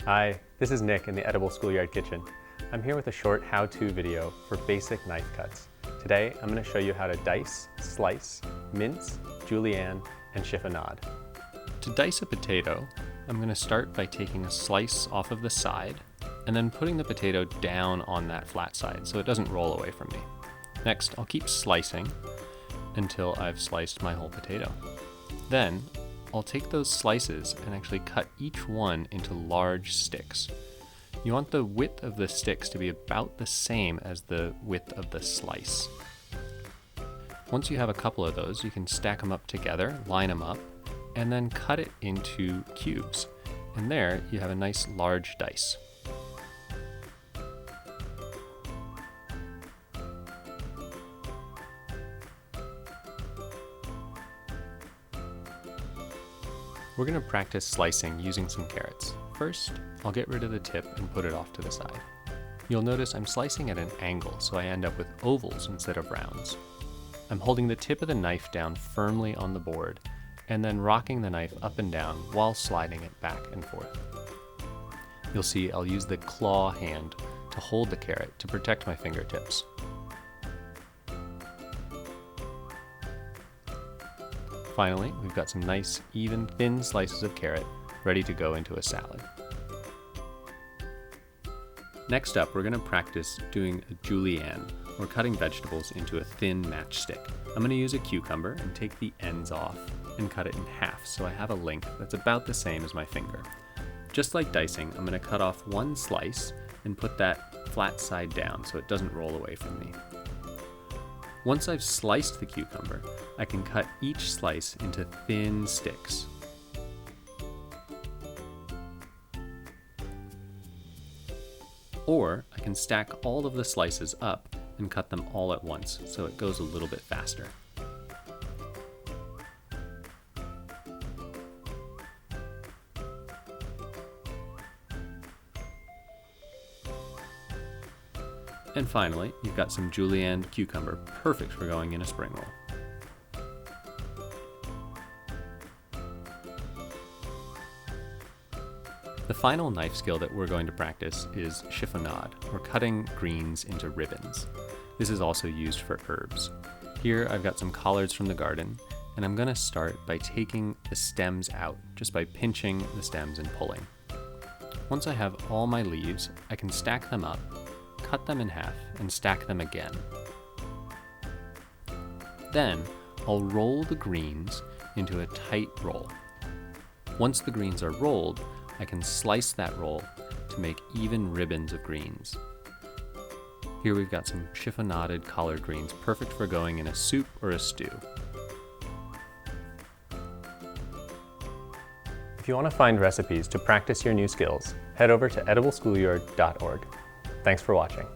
Hi, this is Nick in the Edible Schoolyard Kitchen. I'm here with a short how-to video for basic knife cuts. Today, I'm going to show you how to dice, slice, mince, julienne, and chiffonade. To dice a potato, I'm going to start by taking a slice off of the side and then putting the potato down on that flat side so it doesn't roll away from me. Next, I'll keep slicing until I've sliced my whole potato. Then, I'll take those slices and actually cut each one into large sticks. You want the width of the sticks to be about the same as the width of the slice. Once you have a couple of those, you can stack them up together, line them up, and then cut it into cubes. And there you have a nice large dice. We're going to practice slicing using some carrots. First, I'll get rid of the tip and put it off to the side. You'll notice I'm slicing at an angle, so I end up with ovals instead of rounds. I'm holding the tip of the knife down firmly on the board, and then rocking the knife up and down while sliding it back and forth. You'll see I'll use the claw hand to hold the carrot to protect my fingertips. Finally, we've got some nice, even, thin slices of carrot ready to go into a salad. Next up, we're going to practice doing a julienne, or cutting vegetables into a thin matchstick. I'm going to use a cucumber and take the ends off and cut it in half so I have a length that's about the same as my finger. Just like dicing, I'm going to cut off one slice and put that flat side down so it doesn't roll away from me. Once I've sliced the cucumber, I can cut each slice into thin sticks. Or I can stack all of the slices up and cut them all at once, so it goes a little bit faster. And finally, you've got some julienne cucumber, perfect for going in a spring roll. The final knife skill that we're going to practice is chiffonade, or cutting greens into ribbons. This is also used for herbs. Here I've got some collards from the garden, and I'm going to start by taking the stems out, just by pinching the stems and pulling. Once I have all my leaves, I can stack them up, cut them in half, and stack them again. Then, I'll roll the greens into a tight roll. Once the greens are rolled, I can slice that roll to make even ribbons of greens. Here we've got some chiffonaded collard greens, perfect for going in a soup or a stew. If you want to find recipes to practice your new skills, head over to edibleschoolyard.org. Thanks for watching.